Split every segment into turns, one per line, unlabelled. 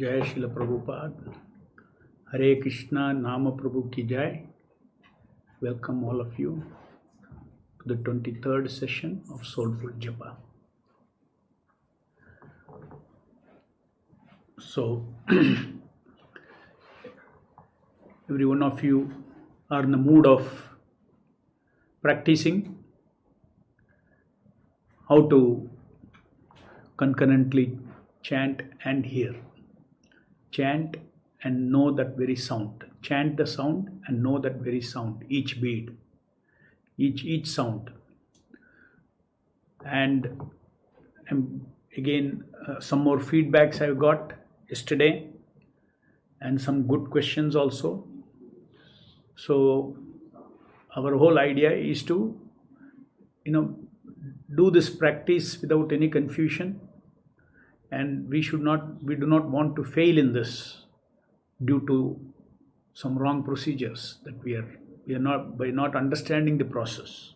Jai Srila Prabhupada. Hare Krishna, Nama Prabhu ki Jai. Welcome all of you to the 23rd session of Soulful Japa. So, every one of you are in the mood of practicing how to concurrently chant and hear. Chant and know that very sound. Chant the sound and know that very sound, each bead, each sound. And again, some more feedbacks I've got yesterday and some good questions also. So our whole idea is to, do this practice without any confusion, and we do not want to fail in this due to some wrong procedures that we are not, by not understanding the process.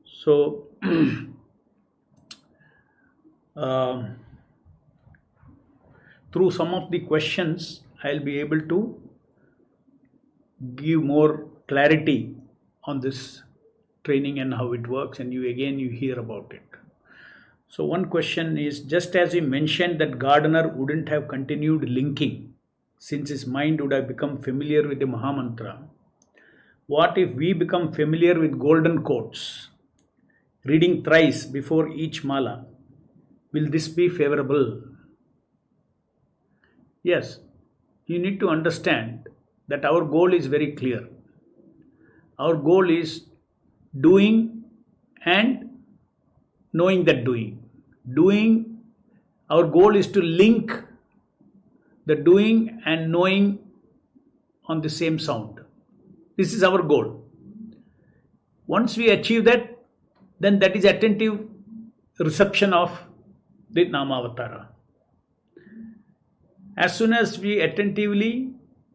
So through some of the questions I'll be able to give more clarity on this training and how it works, and you hear about it. So one question is, just as we mentioned that Gardner wouldn't have continued linking since his mind would have become familiar with the Mahamantra, what if we become familiar with golden quotes, reading thrice before each mala? Will this be favorable? Yes, you need to understand that our goal is very clear. Our goal is doing and knowing that doing. Our goal is to link the doing and knowing on the same sound. This is our goal. Once we achieve that, then that is attentive reception of the Namavatara. As soon as we attentively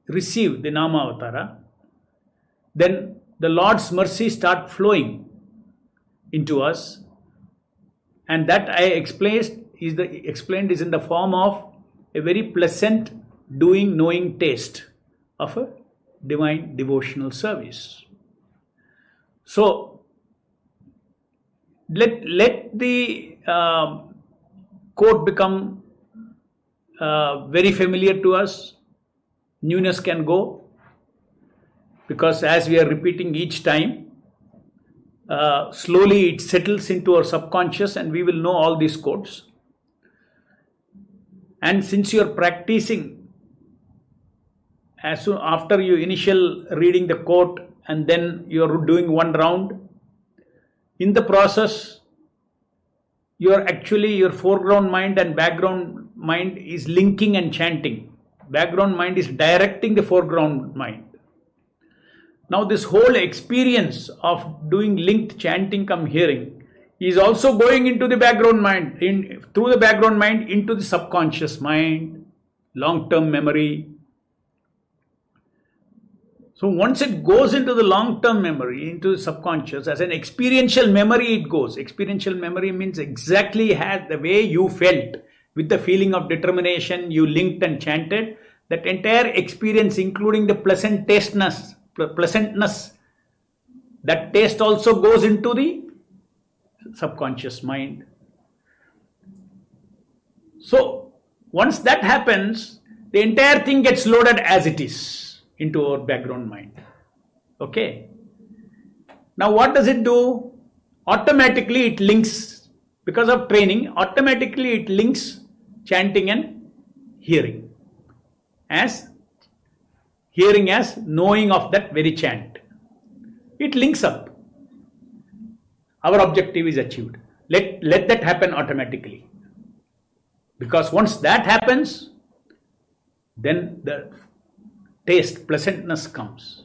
receive the Namavatara, then the Lord's mercy start flowing into us, and that I explained is in the form of a very pleasant doing, knowing taste of a divine devotional service. So let the quote become very familiar to us. Newness can go, because as we are repeating each time, slowly it settles into our subconscious and we will know all these quotes. And since you are practicing, as soon after you initial reading the quote and then you are doing one round, in the process your foreground mind and background mind is linking and chanting. Background mind is directing the foreground mind. Now this whole experience of doing linked chanting come hearing is also going into the background mind, through the background mind into the subconscious mind, long-term memory. So once it goes into the long-term memory, into the subconscious, as an experiential memory it goes. Experiential memory means exactly the way you felt with the feeling of determination, you linked and chanted. That entire experience, including the pleasantness, that taste also goes into the subconscious mind. So once that happens, the entire thing gets loaded as it is into our background mind. Okay. Now what does it do? Automatically it links, because of training, automatically it links chanting and hearing as knowing of that very chant. It links up. Our objective is achieved. Let that happen automatically. Because once that happens, then the taste, pleasantness comes.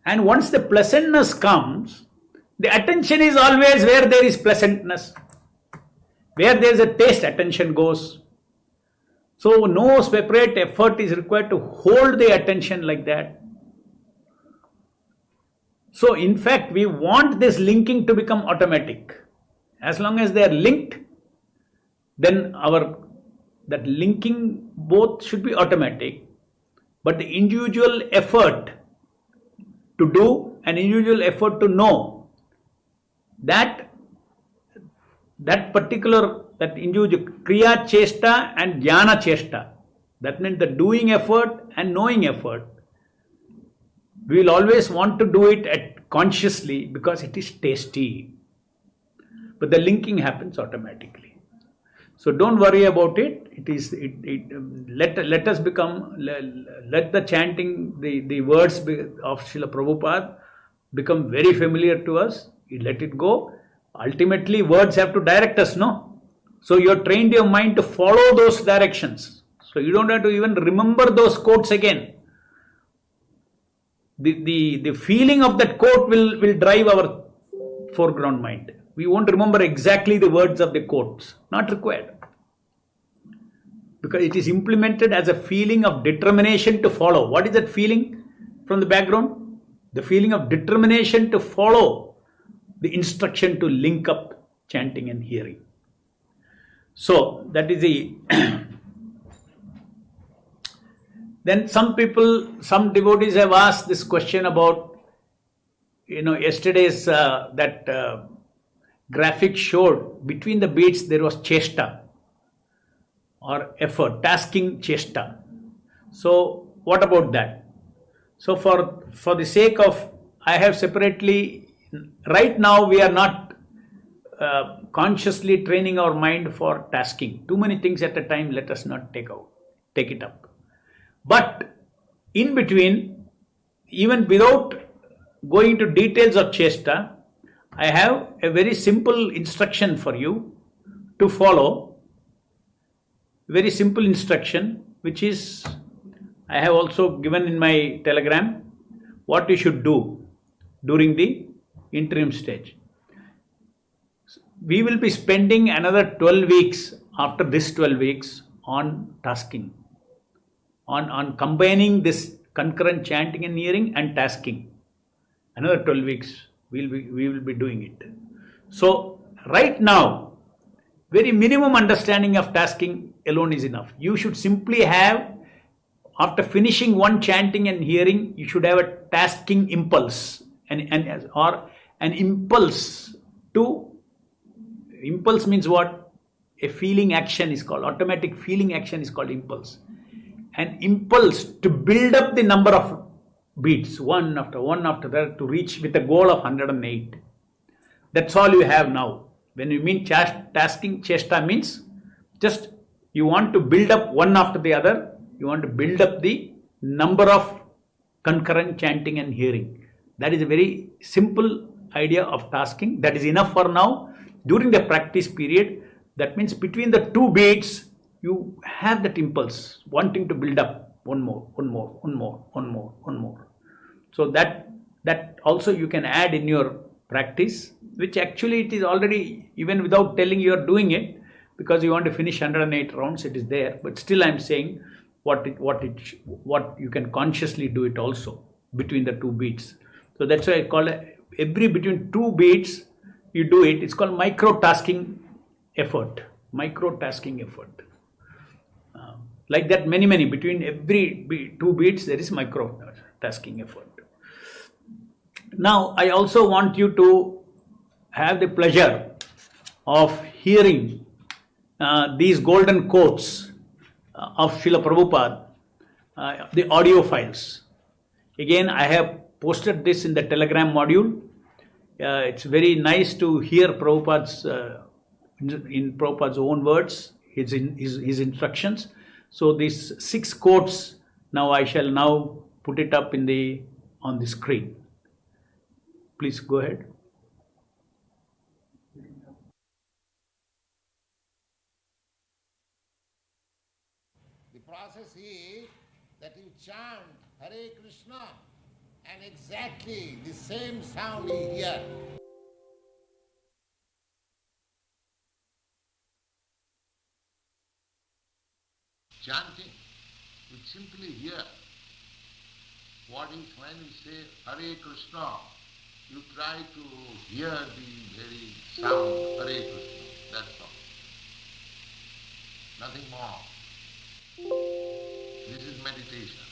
And once the pleasantness comes, the attention is always where there is pleasantness. Where there is a taste, attention goes. So no separate effort is required to hold the attention like that. So in fact, we want this linking to become automatic. As long as they are linked, then our that linking both should be automatic, but the individual effort to do and individual effort to know that individual kriya chesta and jnana chesta, that means the doing effort and knowing effort. We will always want to do it consciously because it is tasty, but the linking happens automatically. So don't worry about it. Let us become, let the chanting, the words of Srila Prabhupada become very familiar to us. You let it go. Ultimately, words have to direct us, no? So you have trained your mind to follow those directions. So you don't have to even remember those quotes again. The feeling of that quote will drive our foreground mind. We won't remember exactly the words of the quotes. Not required. Because it is implemented as a feeling of determination to follow. What is that feeling from the background? The feeling of determination to follow the instruction to link up chanting and hearing. So that is the then some devotees have asked this question about, yesterday's that graphic showed between the beats there was chesta or effort, tasking chesta. So what about that? So for the sake of, I have separately, right now we are not consciously training our mind for tasking. Too many things at a time, let us not take it up. But in between, even without going into details of chesta, I have a very simple instruction for you to follow. Very simple instruction, which is, I have also given in my telegram, what you should do during the interim stage. We will be spending another 12 weeks after this 12 weeks on tasking, on combining this concurrent chanting and hearing and tasking. Another 12 weeks we will be doing it. So right now, very minimum understanding of tasking alone is enough. You should simply have, after finishing one chanting and hearing, you should have a tasking impulse or an impulse to. Impulse means what? A feeling action is called. Automatic feeling action is called impulse. An impulse to build up the number of beats, one after that, to reach with a goal of 108. That's all you have now. When you mean tasking, chesta means just you want to build up one after the other. You want to build up the number of concurrent chanting and hearing. That is a very simple idea of tasking. That is enough for now. During the practice period, that means between the two beats, you have that impulse, wanting to build up one more. So that also you can add in your practice, which actually it is already, even without telling you are doing it, because you want to finish 108 rounds, it is there. But still I am saying what you can consciously do it also between the two beats. So that's why I call it, between two beats you do it. It's called micro-tasking effort. Like that, many between every two beats there is micro-tasking effort. Now I also want you to have the pleasure of hearing these golden quotes of Srila Prabhupada, the audio files. Again, I have posted this in the Telegram module. It's very nice to hear Prabhupada's in Prabhupada's own words, his instructions. So these 6 quotes, now I shall now put it up on the screen. Please go ahead.
The process is that you chant Hare Krishna and exactly the same sound you hear. Chanting, you simply hear. What is when you say Hare Krishna, you try to hear the very sound Hare Krishna, that's all. Nothing more. This is meditation.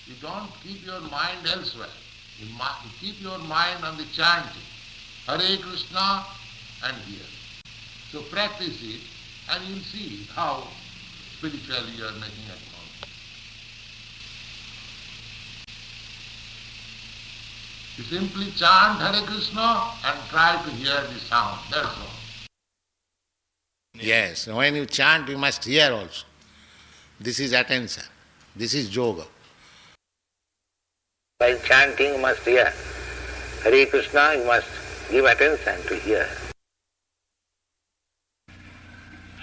You don't keep your mind elsewhere. You keep your mind on the chanting. Hare Krishna and here. So practice it and you'll see how spiritually you are making advance. You simply chant Hare Krishna and try to hear the sound. That's all. Yes, when you chant you must hear also. This is attention. This is yoga. While chanting you must hear. Hare Krishna you must give attention to hear.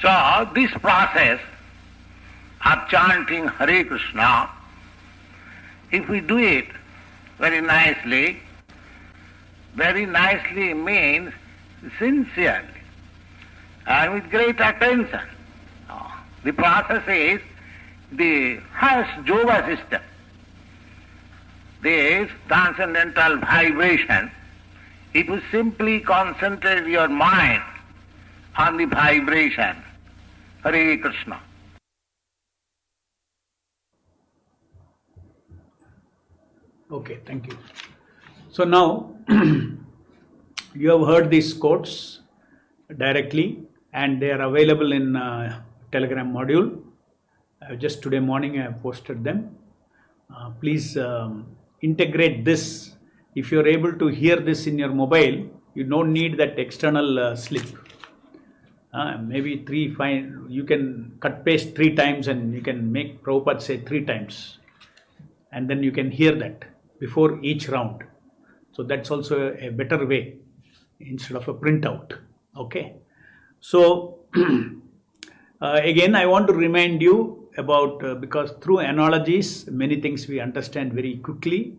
So this process of chanting Hare Krishna, if we do it very nicely means sincerely and with great attention. The process is the first yoga system. This transcendental vibration, if you simply concentrate your mind on the vibration, Hare Krishna.
Okay, thank you. So now you have heard these quotes directly and they are available in Telegram module. Just today morning I have posted them. Please integrate this. If you are able to hear this in your mobile, you don't need that external slip. Maybe you can cut paste 3 times and you can make Prabhupada say 3 times. And then you can hear that before each round. So that's also a better way instead of a printout. Okay. So again, I want to remind you about, because through analogies, many things we understand very quickly.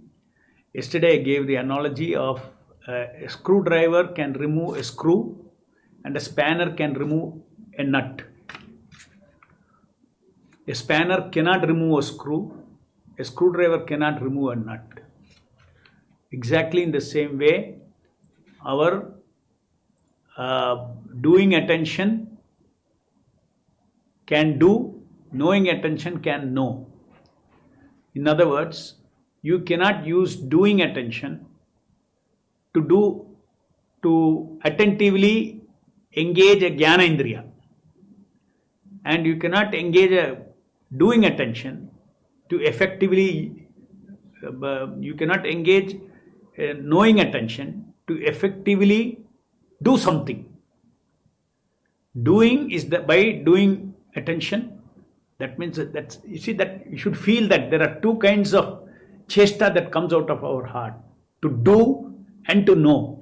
Yesterday I gave the analogy of a screwdriver can remove a screw and a spanner can remove a nut. A spanner cannot remove a screw. A screwdriver cannot remove a nut. Exactly in the same way, our doing attention can do, knowing attention can know. In other words, you cannot use doing attention to attentively engage a jnana indriya, and you cannot engage a doing attention to effectively, you cannot engage knowing attention to effectively do something. Doing is by doing attention. That means that you see that you should feel that there are 2 kinds of chesta that comes out of our heart: to do and to know.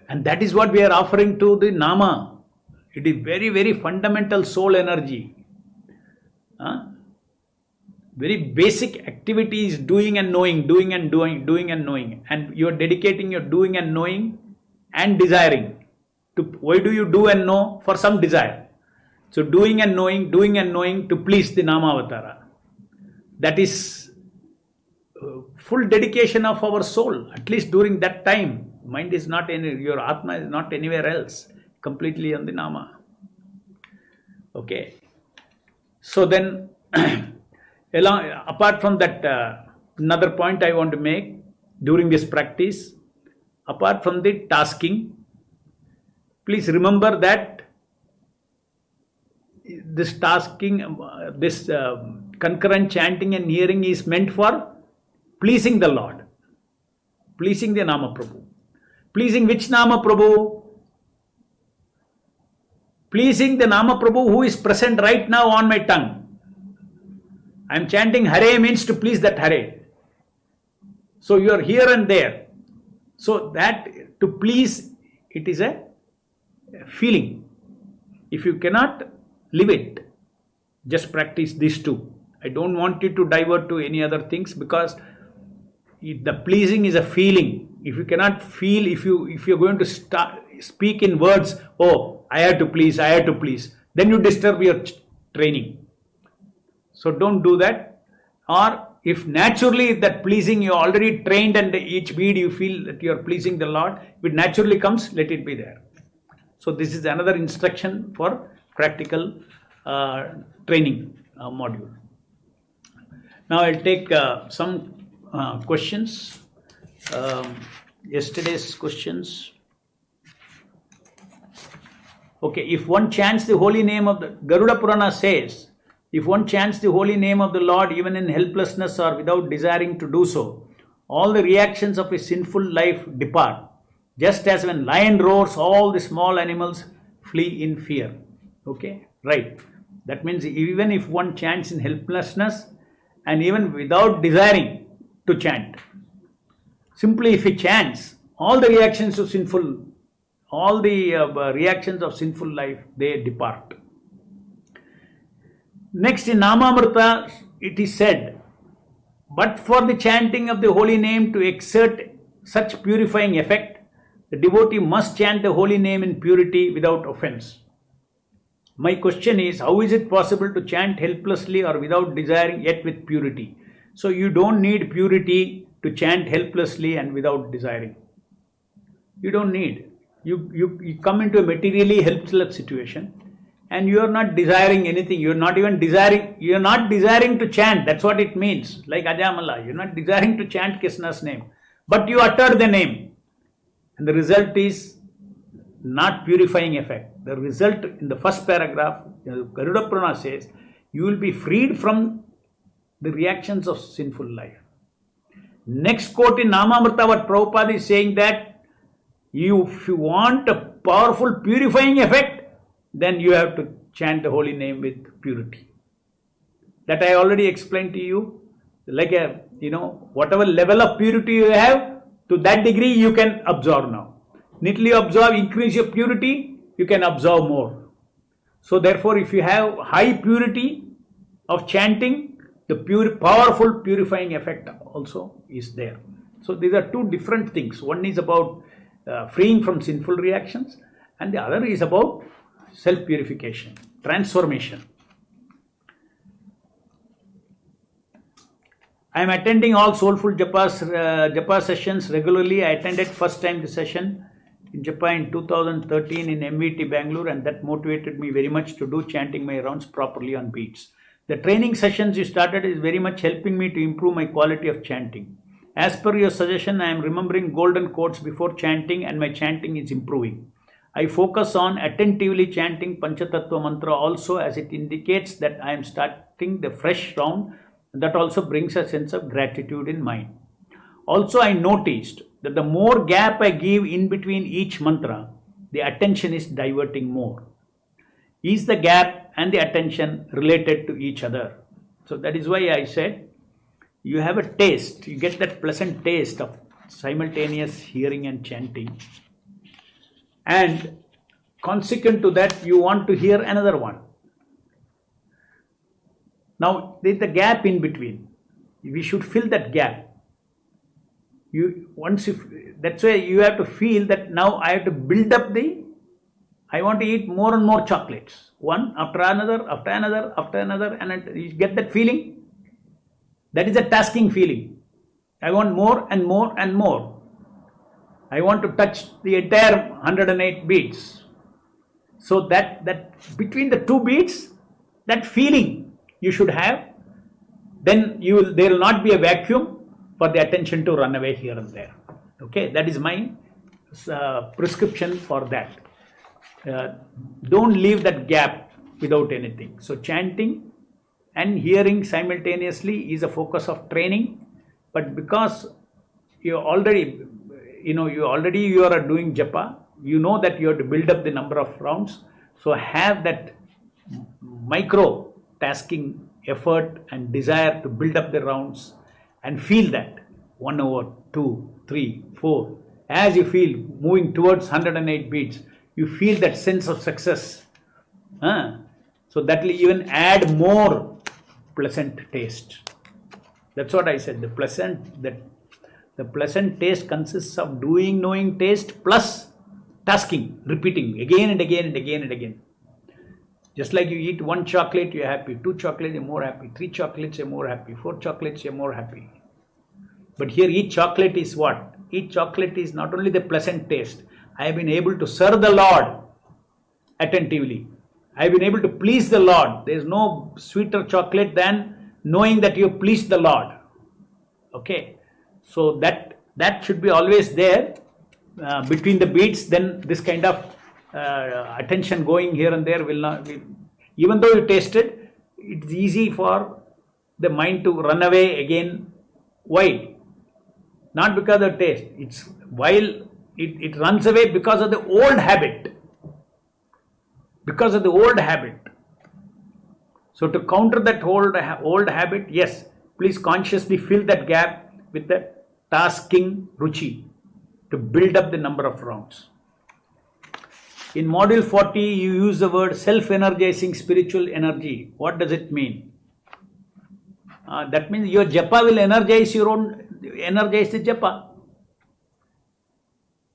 And that is what we are offering to the Nama. It is very, very fundamental soul energy. Very basic activity is doing and knowing, doing and doing, doing and knowing. And you are dedicating your doing and knowing and desiring. Why do you do and know? For some desire. So doing and knowing to please the Nama Avatara. That is full dedication of our soul, at least during that time. Mind is not your Atma is not anywhere else, completely on the Nama. Okay. So then, apart from that, another point I want to make during this practice, apart from the tasking, please remember that this tasking, this concurrent chanting and hearing is meant for pleasing the Lord, pleasing the Nama Prabhu. Pleasing which Nama Prabhu? Pleasing the Nama Prabhu who is present right now on my tongue. I am chanting Hare means to please that Hare. So you are here and there. So that to please, it is a feeling. If you cannot live it, just practice these 2. I don't want you to divert to any other things, because the pleasing is a feeling. If you cannot feel, if you're going to speak in words, oh, I have to please, then you disturb your training. So don't do that. Or if naturally that pleasing, you already trained and each bead you feel that you are pleasing the Lord, if it naturally comes, let it be there. So this is another instruction for practical training module. Now I'll take some questions. Yesterday's questions. Okay, if one chants the holy name of the Garuda Purana says, if one chants the holy name of the Lord even in helplessness or without desiring to do so, all the reactions of a sinful life depart. Just as when lion roars, all the small animals flee in fear. Okay, right. That means even if one chants in helplessness and even without desiring to chant, simply if he chants, all the reactions of sinful life, they depart. Next in Namamrita, it is said, but for the chanting of the holy name to exert such purifying effect, the devotee must chant the holy name in purity without offense. My question is, how is it possible to chant helplessly or without desiring yet with purity? So you don't need purity to chant helplessly and without desiring. You don't need. You come into a materially helpless situation and you are not desiring anything. You are not desiring to chant. That's what it means. Like Ajamala, you are not desiring to chant Krishna's name. But you utter the name. And the result is not purifying effect. The result in the first paragraph, Garuda Purana says, you will be freed from the reactions of sinful life. Next quote in Namamrita, what Prabhupada is saying that if you want a powerful purifying effect, then you have to chant the holy name with purity. That I already explained to you. Like whatever level of purity you have, to that degree you can absorb now. Neatly absorb, increase your purity, you can absorb more. So therefore, if you have high purity of chanting, the powerful purifying effect also is there. So these are two different things. One is about freeing from sinful reactions, and the other is about self-purification, transformation. I am attending all Soulful Japa sessions regularly. I attended first time the session in Japan in 2013 in MVT Bangalore, and that motivated me very much to do chanting my rounds properly on beats. The training sessions you started is very much helping me to improve my quality of chanting. As per your suggestion, I am remembering golden quotes before chanting and my chanting is improving. I focus on attentively chanting Panchatattva mantra also, as it indicates that I am starting the fresh round. That also brings a sense of gratitude in mind. Also, I noticed that the more gap I give in between each mantra, the attention is diverting more. Is the gap and the attention related to each other? So that is why I said, you have a taste, you get that pleasant taste of simultaneous hearing and chanting. And consequent to that, you want to hear another one. Now, there is a gap in between. We should fill that gap. That's why you have to feel that now I have to build up I want to eat more and more chocolates. One after another, after another, after another, and you get that feeling. That is a tasking feeling. I want more and more and more. I want to touch the entire 108 beats. So that between the two beats, that feeling you should have, then there will not be a vacuum for the attention to run away here and there. Okay, that is my prescription for that. Don't leave that gap without anything. So chanting and hearing simultaneously is a focus of training, but because you are doing japa, you know that you have to build up the number of rounds. So have that micro tasking effort and desire to build up the rounds and feel that 1 over 2, 3, 4. As you feel moving towards 108 beats, you feel that sense of success. So that will even add more pleasant taste. That's what I said. The pleasant taste consists of doing, knowing taste plus tasking, repeating again and again and again and again. Just like you eat one chocolate, you're happy. 2 chocolates, you're more happy. 3 chocolates, you're more happy. 4 chocolates, you're more happy. But here each chocolate is what? Each chocolate is not only the pleasant taste. I have been able to serve the Lord attentively. I have been able to please the Lord. There is no sweeter chocolate than knowing that you pleased the Lord. Okay. So that should be always there between the beats. Then this kind of attention going here and there will not be, even though you tasted, it's easy for the mind to run away again. Why? Not because of taste. It's while it runs away because of the old habit. Because of the old habit. So to counter that old habit, yes, please consciously fill that gap with the tasking ruchi to build up the number of rounds. In module 40, you use the word self-energizing spiritual energy. What does it mean? That means your japa will energize the japa.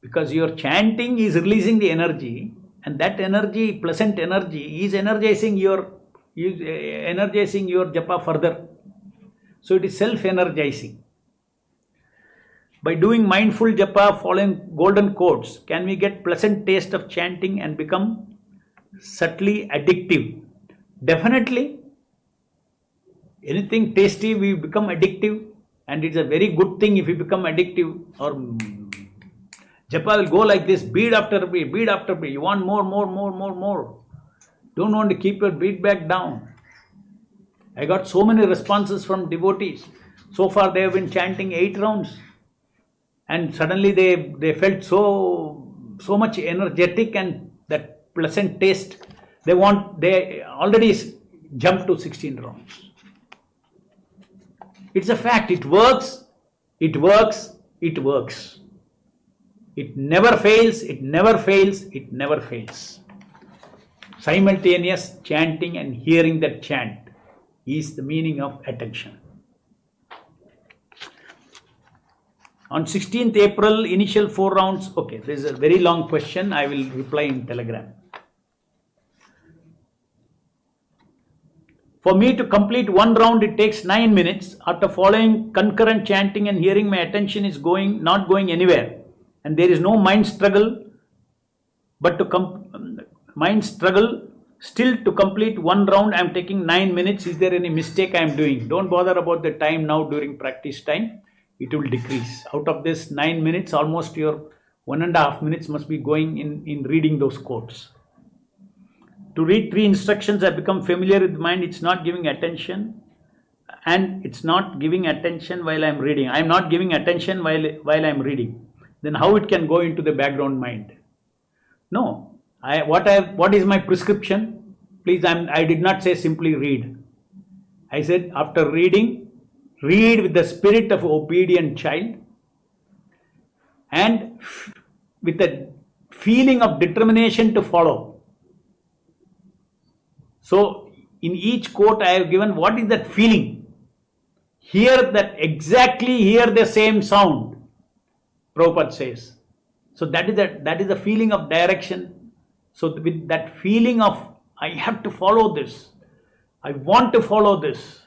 Because your chanting is releasing the energy, and that energy, pleasant energy, is energizing your japa further. So it is self-energizing. By doing mindful japa, following golden quotes, can we get pleasant taste of chanting and become subtly addictive? Definitely. Anything tasty, we become addictive, and it's a very good thing if we become addictive. Or japa will go like this, bead after bead, bead after bead. You want more. Don't want to keep your beat back down. I got so many responses from devotees. So far they have been chanting 8 rounds. And suddenly they felt so much energetic and that pleasant taste. They already jumped to 16 rounds. It's a fact. It works. It works. It works. It never fails. It never fails. It never fails. Simultaneous chanting and hearing that chant is the meaning of attention. On 16th April, initial 4 rounds. Okay, this is a very long question. I will reply in Telegram. For me to complete 1 round, it takes 9 minutes. After following concurrent chanting and hearing, my attention is not going anywhere. And there is no mind struggle. But still to complete 1 round, I am taking 9 minutes. Is there any mistake I am doing? Don't bother about the time now during practice time. It will decrease. Out of this 9 minutes, almost your 1.5 minutes must be going in reading those quotes. To read 3 instructions, I become familiar with the mind. It's not giving attention, and it's not giving attention while I am reading. I am not giving attention while I am reading. Then how it can go into the background mind? No. What is my prescription? Please, I did not say simply read. I said after reading, read with the spirit of obedient child and with a feeling of determination to follow. So in each quote I have given what is that feeling. Hear the same sound, Prabhupada says. So that is the feeling of direction. So with that feeling of I have to follow this, I want to follow this,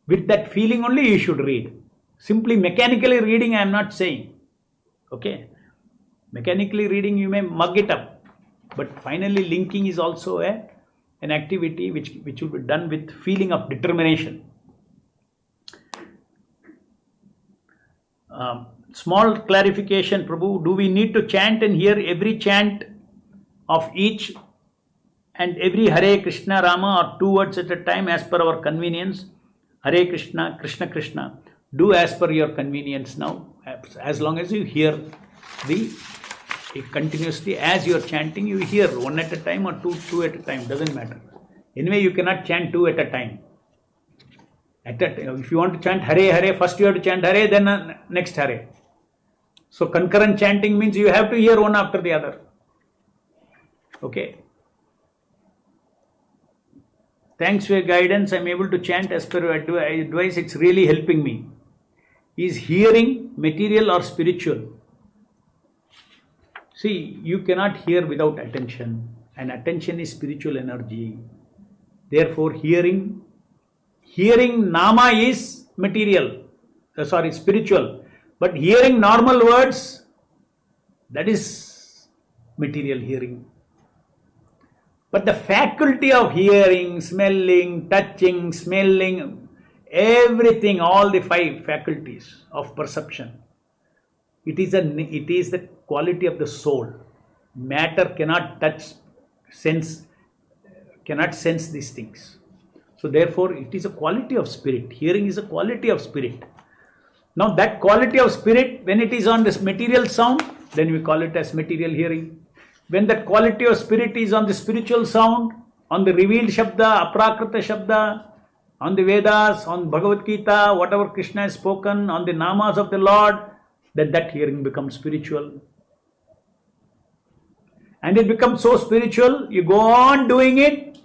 with that feeling only you should read. Simply mechanically reading I am not saying. Okay. Mechanically reading you may mug it up. But finally linking is also an activity which will be done with feeling of determination. Small clarification, Prabhu. Do we need to chant and hear every chant of each and every Hare Krishna Rama or 2 words at a time as per our convenience? Hare Krishna, Krishna Krishna. Do as per your convenience now. As long as you hear continuously as you are chanting, you hear 1 at a time or two at a time. Doesn't matter. Anyway, you cannot chant 2 at a time. If you want to chant Hare Hare, first you have to chant Hare, then next Hare. So concurrent chanting means you have to hear one after the other. Okay. Thanks for your guidance. I am able to chant as per your advice. It's really helping me. Is hearing material or spiritual? See, you cannot hear without attention. And attention is spiritual energy. Therefore, hearing nama is spiritual. But hearing normal words, that is material hearing. But the faculty of hearing, smelling, touching, smelling, everything, all the 5 faculties of perception, it is the quality of the soul. Matter cannot sense these things. So therefore, it is a quality of spirit. Hearing is a quality of spirit. Now that quality of spirit, when it is on this material sound, then we call it as material hearing. When that quality of spirit is on the spiritual sound, on the revealed Shabda, Aprakrita Shabda, on the Vedas, on Bhagavad Gita, whatever Krishna has spoken, on the Namas of the Lord, then that hearing becomes spiritual. And it becomes so spiritual, you go on doing it,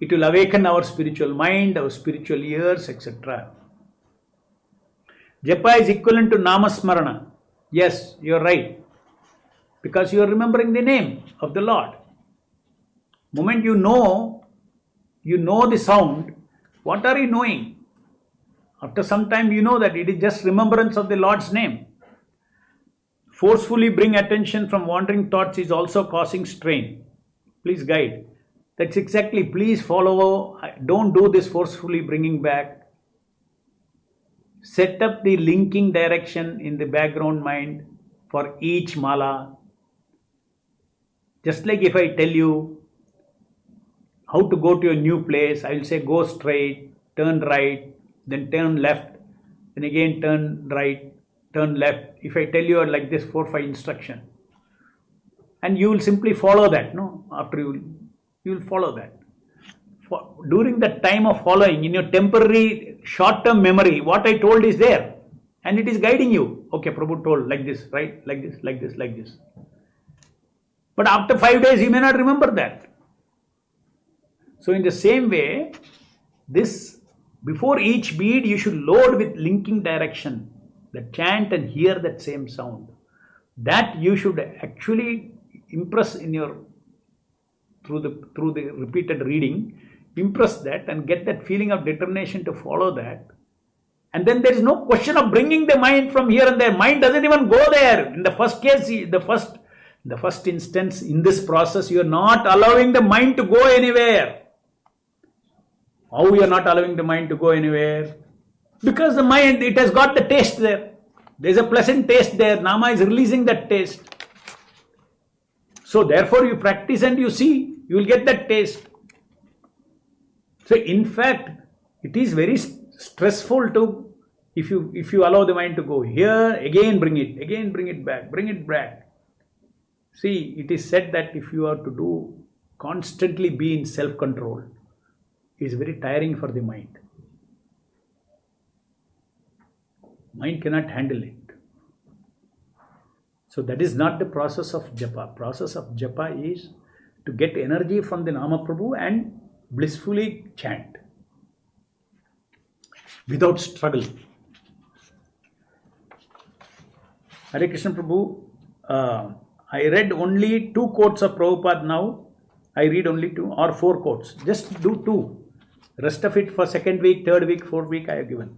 it will awaken our spiritual mind, our spiritual ears, etc. Japa is equivalent to Namasmarana. Yes, you are right. Because you are remembering the name of the Lord. Moment you know the sound, what are you knowing? After some time you know that it is just remembrance of the Lord's name. Forcefully bring attention from wandering thoughts is also causing strain. Please guide. That's exactly, please follow. Don't do this forcefully bringing back. Set up the linking direction in the background mind for each mala. Just like if I tell you how to go to a new place, I will say go straight, turn right, then turn left, then again turn right, turn left. If I tell you like this 4-5 instruction, and you will simply follow that, no? After you will follow that. During the time of following, in your temporary short-term memory, what I told is there, and it is guiding you. Okay, Prabhu told like this, right? Like this, like this, like this. But after 5 days, you may not remember that. So in the same way, before each bead, you should load with linking direction, the chant and hear that same sound. That you should actually impress in your through the repeated reading, impress that and get that feeling of determination to follow that. And then there is no question of bringing the mind from here and there. Mind doesn't even go there. In the first case, the first instance in this process, you are not allowing the mind to go anywhere. How you are not allowing the mind to go anywhere? Because the mind, it has got the taste there. There is a pleasant taste there. Nama is releasing that taste. So therefore you practice and you see, you will get that taste. So in fact, it is very stressful to, if you allow the mind to go here, again bring it back. See, it is said that if you are to constantly be in self-control, it is very tiring for the mind. Mind cannot handle it. So that is not the process of japa. Process of japa is to get energy from the Nama Prabhu and blissfully chant without struggle. Hare Krishna Prabhu, I read only 2 quotes of Prabhupada now. I read only 2 or 4 quotes. Just do 2. Rest of it for 2nd week, 3rd week, 4th week I have given.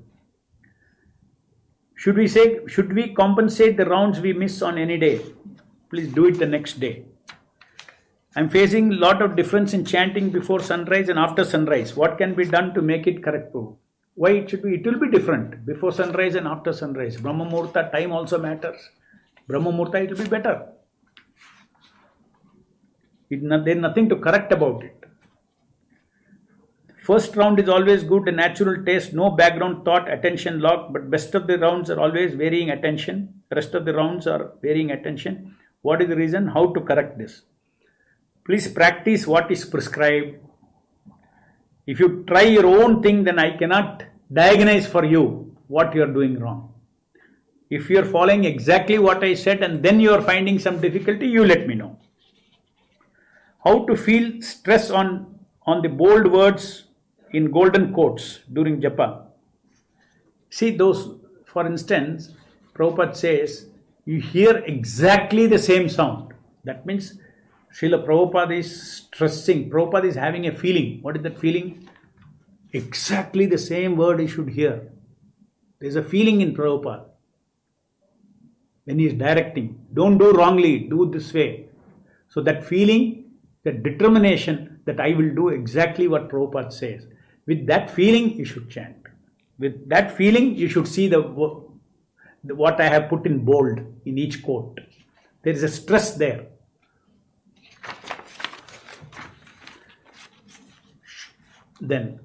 Should we compensate the rounds we miss on any day? Please do it the next day. I am facing a lot of difference in chanting before sunrise and after sunrise. What can be done to make it correct? Why it should be? It will be different before sunrise and after sunrise. Brahma Muhurta time also matters. Brahma Muhurta it will be better. There is nothing to correct about it. First round is always good, a natural taste, no background thought, attention locked, but best of the rounds are always varying attention. Rest of the rounds are varying attention. What is the reason? How to correct this? Please practice what is prescribed. If you try your own thing, then I cannot diagnose for you what you are doing wrong. If you are following exactly what I said and then you are finding some difficulty, you let me know. How to feel stress on the bold words in golden quotes during japa. See those, for instance, Prabhupada says, you hear exactly the same sound. That means Srila Prabhupada is stressing, Prabhupada is having a feeling. What is that feeling? Exactly the same word you should hear. There is a feeling in Prabhupada. When he is directing, don't do wrongly, do this way. So that feeling, that determination that I will do exactly what Prabhupada says. With that feeling, you should chant. With that feeling, you should see what I have put in bold in each quote. There is a stress there. Then,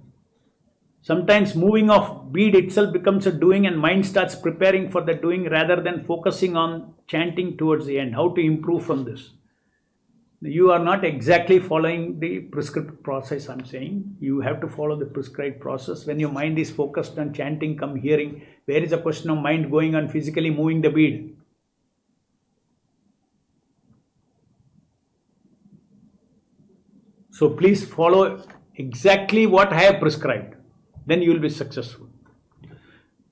sometimes moving of bead itself becomes a doing and mind starts preparing for the doing rather than focusing on chanting towards the end. How to improve from this? You are not exactly following the prescribed process, I'm saying. You have to follow the prescribed process. When your mind is focused on chanting, come hearing, where is a question of mind going on physically moving the bead? So please follow exactly what I have prescribed. Then you will be successful.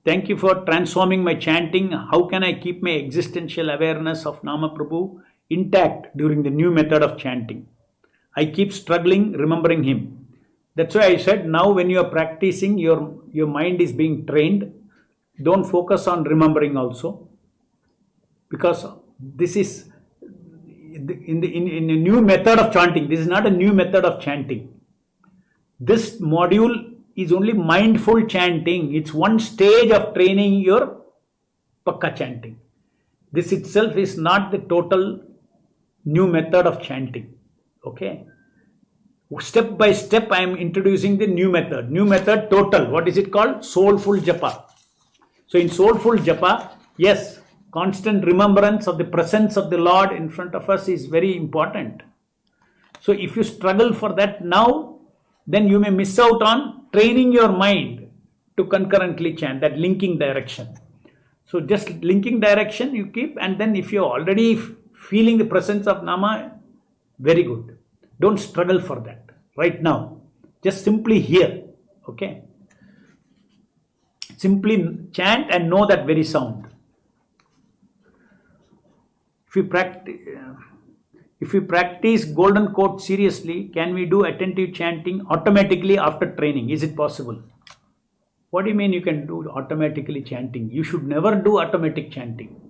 Thank you for transforming my chanting. How can I keep my existential awareness of Nama Prabhu intact during the new method of chanting? I keep struggling remembering him. That's why I said now when you are practicing, your mind is being trained. Don't focus on remembering also. Because this is in a new method of chanting. This is not a new method of chanting. This module is only mindful chanting. It's one stage of training your Pakka chanting. This itself is not the total new method of chanting. Okay? Step by step I am introducing the new method. New method total. What is it called? Soulful Japa. So in Soulful Japa, yes, constant remembrance of the presence of the Lord in front of us is very important. So if you struggle for that now, then you may miss out on training your mind to concurrently chant, that linking direction. So just linking direction you keep, and then if you're already feeling the presence of Nama, very good. Don't struggle for that right now. Just simply hear. Okay? Simply chant and know that very sound. If we practice golden quote seriously, can we do attentive chanting automatically after training? Is it possible? What do you mean you can do automatically chanting? You should never do automatic chanting.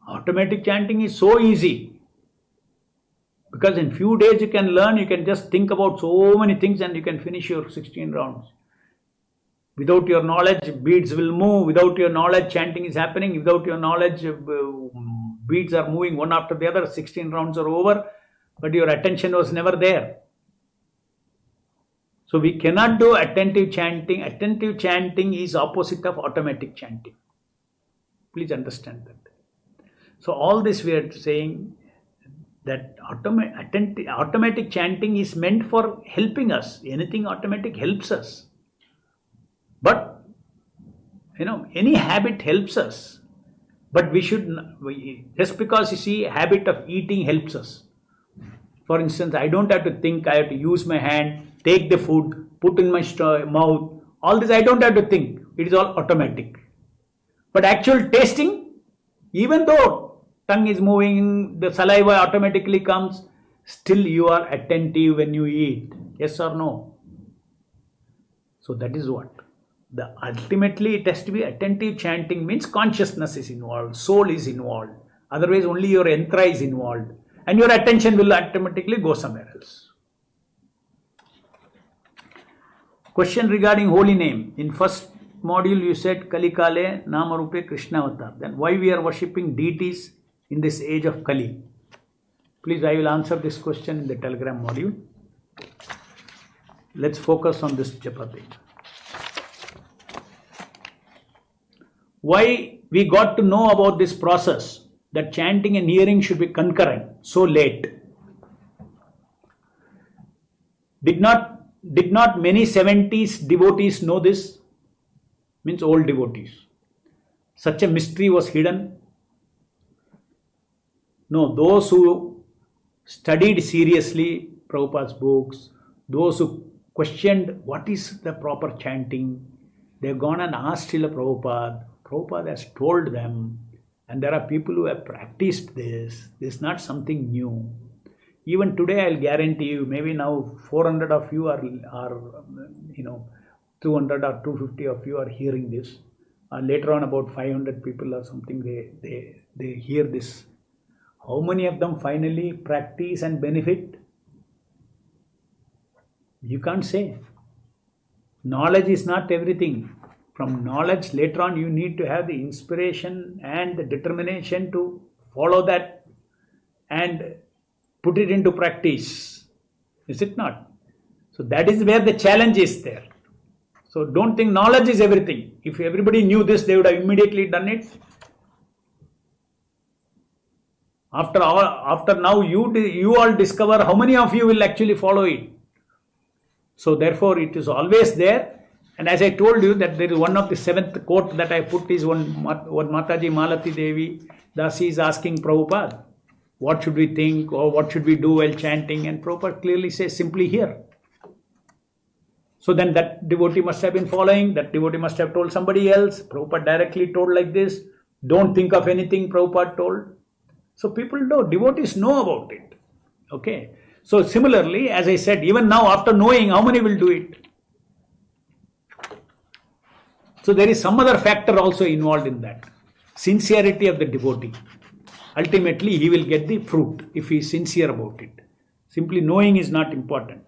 Automatic chanting is so easy. Because in few days you can learn, you can just think about so many things and you can finish your 16 rounds. Without your knowledge, beads will move. Without your knowledge, chanting is happening. Without your knowledge, beads are moving one after the other. 16 rounds are over, but your attention was never there. So we cannot do attentive chanting. Attentive chanting is opposite of automatic chanting. Please understand that. So all this we are saying that automatic chanting is meant for helping us. Anything automatic helps us. But, any habit helps us. But we should, just because you see, habit of eating helps us. For instance, I don't have to think, I have to use my hand, take the food, put in my mouth. All this I don't have to think. It is all automatic. But actual tasting, even though tongue is moving, the saliva automatically comes, still you are attentive when you eat. Yes or no? So that is what. Ultimately it has to be attentive chanting, means consciousness is involved, soul is involved. Otherwise only your yantra is involved and your attention will automatically go somewhere else. Question regarding holy name. In first module you said Kali Kale Nama Rupe Krishna Avatar. Then why we are worshipping deities in this age of Kali? Please, I will answer this question in the Telegram module. Let's focus on this japa thing. Why we got to know about this process, that chanting and hearing should be concurrent, so late? Did not many 70s devotees know this? Means old devotees. Such a mystery was hidden. No, those who studied seriously Prabhupada's books, those who questioned what is the proper chanting, they've gone and asked Srila Prabhupada. Prabhupada has told them, And there are people who have practiced this. This is not something new. Even today, I'll guarantee you, maybe now 400 of you are 200 or 250 of you are hearing this. Later on, about 500 people or something, they hear this. How many of them finally practice and benefit? You can't say. Knowledge is not everything. From knowledge, later on, you need to have the inspiration and the determination to follow that and put it into practice. Is it not? So that is where the challenge is there. So don't think knowledge is everything. If everybody knew this, they would have immediately done it. After now, you all discover how many of you will actually follow it. So therefore, it is always there. And as I told you that there is one of the seventh quote that I put is one Mataji Malati Devi Dasi is asking Prabhupada, what should we think or what should we do while chanting? And Prabhupada clearly says, simply hear. So then that devotee must have been following, that devotee must have told somebody else. Prabhupada directly told like this, don't think of anything, Prabhupada told. So people know, devotees know about it. Okay. So similarly, as I said, even now after knowing, how many will do it? So there is some other factor also involved in that. Sincerity of the devotee. Ultimately, he will get the fruit if he is sincere about it. Simply knowing is not important.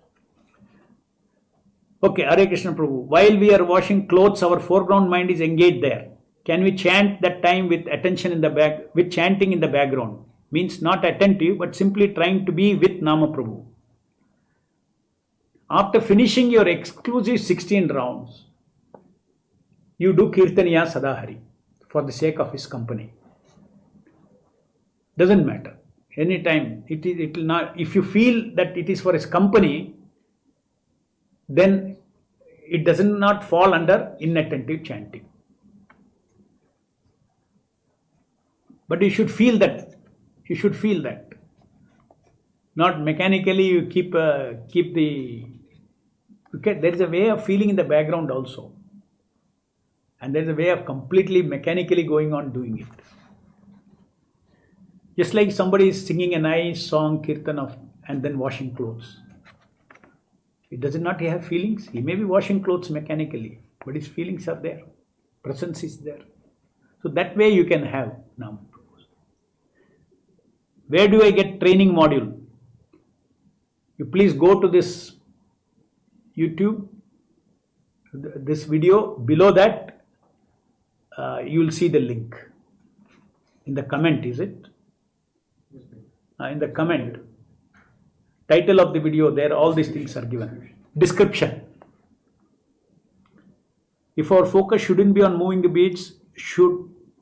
Okay, Hare Krishna Prabhu. While we are washing clothes, our foreground mind is engaged there. Can we chant that time with attention in the back, with chanting in the background? Means not attentive, but simply trying to be with Nama Prabhu. After finishing your exclusive 16 rounds, you do Kirtaniya Sadahari for the sake of his company. Doesn't matter. Anytime it will not. If you feel that it is for his company, then it does not fall under inattentive chanting. But you should feel that. You should feel that. Not mechanically you keep the. Okay, there is a way of feeling in the background also. And there is a way of completely mechanically going on doing it. Just like somebody is singing a nice song, kirtan and then washing clothes. It does not have feelings. He may be washing clothes mechanically, but his feelings are there. Presence is there. So that way you can have Nama. Where do I get training module? You please go to this YouTube, this video. Below that, you will see the link. In the comment, is it? In the comment. Title of the video, there all these things are given. Description. If our focus shouldn't be on moving the beads,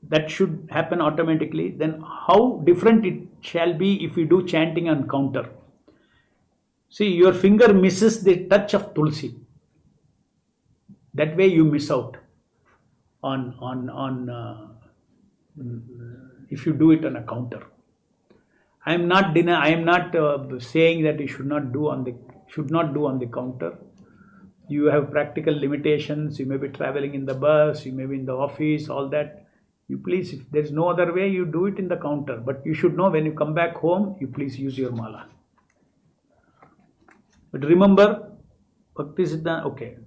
that should happen automatically, then how different it shall be if we do chanting on counter. See, your finger misses the touch of Tulsi. That way you miss out on if you do it on a counter. I am not saying that you should not do on the counter. You have practical limitations. You may be traveling in the bus, you may be in the office, all that. You please, if there is no other way, you do it in the counter. But you should know when you come back home, you please use your mala. But remember, Bhakti Siddhanta,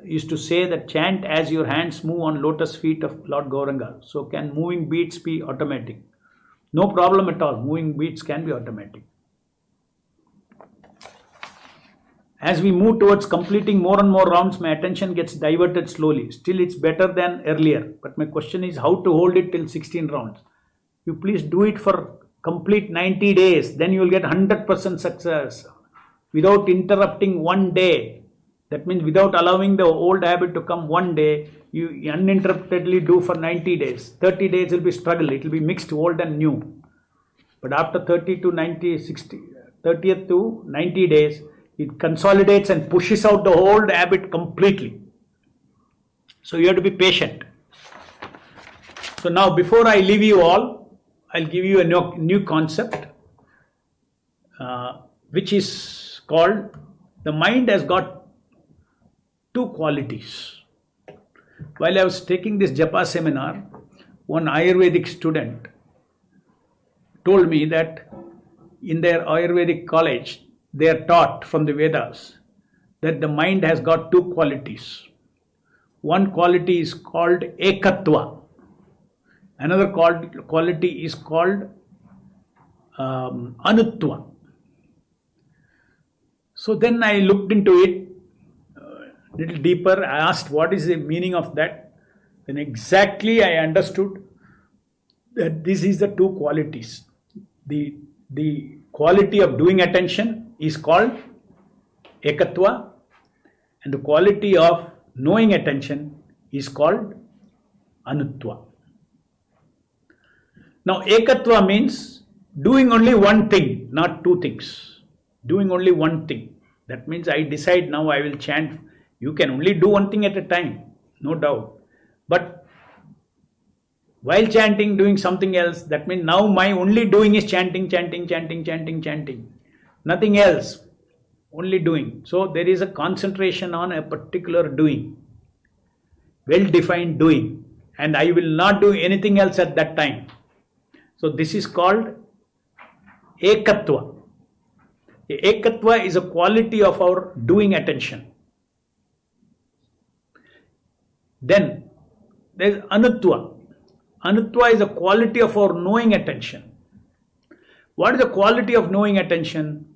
used to say that chant as your hands move on lotus feet of Lord Gauranga. So can moving beats be automatic? No problem at all. Moving beats can be automatic. As we move towards completing more and more rounds, my attention gets diverted slowly. Still, it's better than earlier. But my question is how to hold it till 16 rounds. You please do it for complete 90 days. Then you will get 100% success. Without interrupting one day. That means without allowing the old habit to come one day, you uninterruptedly do for 90 days. 30 days will be struggle. It will be mixed old and new. But after 30th to 90 days, it consolidates and pushes out the old habit completely. So you have to be patient. So now before I leave you all, I'll give you a new concept, which is called, the mind has got two qualities. While I was taking this Japa seminar, one Ayurvedic student told me that in their Ayurvedic college, they are taught from the Vedas that the mind has got two qualities. One quality is called ekatva. Another quality is called anutva. So then I looked into it a little deeper. I asked what is the meaning of that. Then exactly I understood that this is the two qualities. The quality of doing attention is called ekatva, and the quality of knowing attention is called anutva. Now ekatva means doing only one thing, not two things. Doing only one thing. That means I decide now I will chant. You can only do one thing at a time, no doubt. But while chanting, doing something else, that means now my only doing is chanting. Nothing else, only doing. So there is a concentration on a particular doing, well-defined doing, and I will not do anything else at that time. So this is called ekatva. Ekatva is a quality of our doing attention. Then there is anutva. Anutva is a quality of our knowing attention. What is the quality of knowing attention?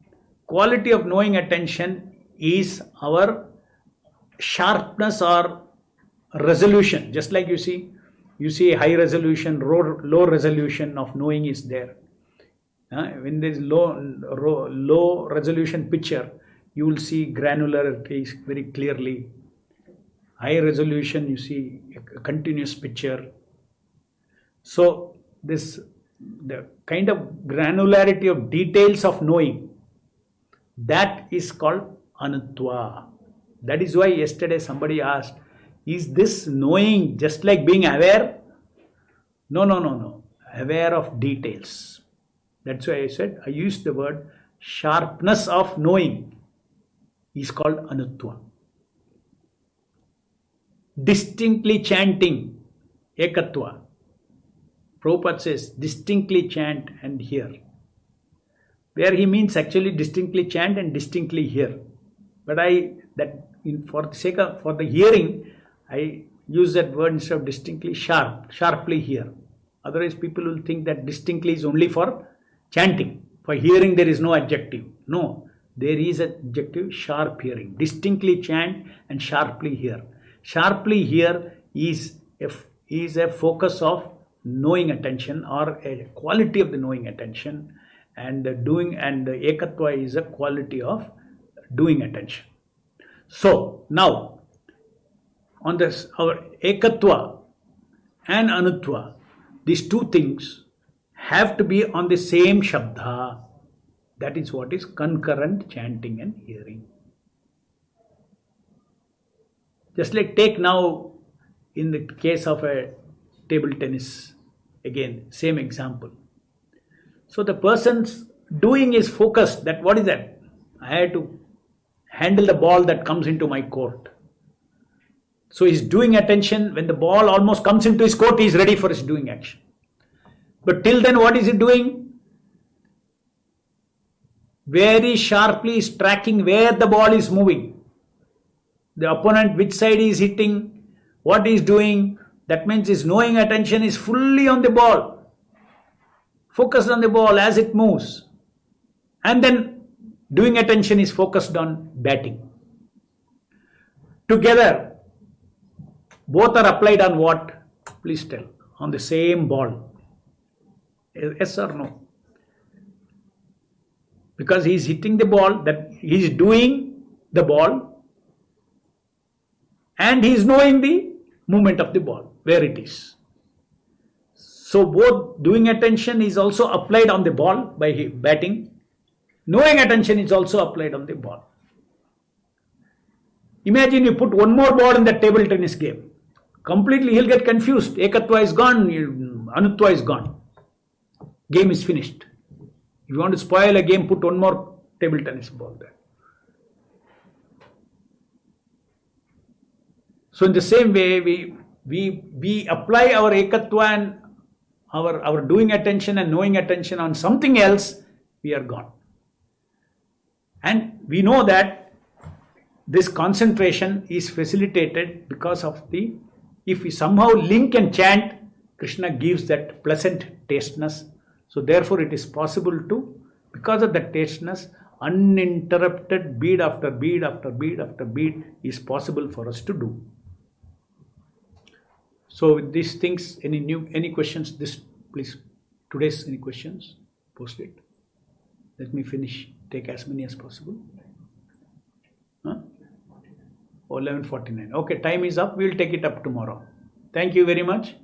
Quality of knowing attention is our sharpness or resolution. Just like you see high resolution, low resolution of knowing is there. When there is low resolution picture, you will see granularity very clearly. High resolution, you see a continuous picture. So the kind of granularity of details of knowing, that is called anutva. That is why yesterday somebody asked, is this knowing just like being aware? No. Aware of details. That's why I used the word sharpness of knowing is called anutva. Distinctly chanting, ekatva. Prabhupada says, distinctly chant and hear. Where he means actually distinctly chant and distinctly hear. But for the hearing, I use that word instead of distinctly sharply hear. Otherwise people will think that distinctly is only for chanting. For hearing there is no adjective. No, there is an adjective, sharp hearing. Distinctly chant and sharply hear. Sharply hear is a focus of knowing attention or a quality of the knowing attention, and the ekatva is a quality of doing attention. So now on this, our ekatva and anutva, these two things have to be on the same shabda. That is what is concurrent chanting and hearing. Just like take now in the case of a table tennis, again same example. So the person's doing is focused, that what is that? I have to handle the ball that comes into my court. So he's doing attention. When the ball almost comes into his court, he is ready for his doing action. But till then what is he doing? Very sharply is tracking where the ball is moving. The opponent, which side he is hitting, what he is doing. That means his knowing attention is fully on the ball. Focused on the ball as it moves. And then doing attention is focused on batting. Together, both are applied on what? Please tell. On the same ball. Yes or no? Because he is hitting the ball, that he is doing the ball, and he is knowing the movement of the ball, where it is. So both doing attention is also applied on the ball by batting. Knowing attention is also applied on the ball. Imagine you put one more ball in the table tennis game. Completely he'll get confused. Ekatva is gone, anutva is gone. Game is finished. If you want to spoil a game, put one more table tennis ball there. So in the same way, we apply our ekatva and our doing attention and knowing attention on something else, we are gone. And we know that this concentration is facilitated because of if we somehow link and chant, Krishna gives that pleasant tasteness. So therefore it is possible to, because of that tasteness, uninterrupted bead after bead after bead after bead is possible for us to do. So with these things, any questions? Please, today's any questions? Post it. Let me finish. Take as many as possible. Huh? 11:49. Okay, time is up. We will take it up tomorrow. Thank you very much.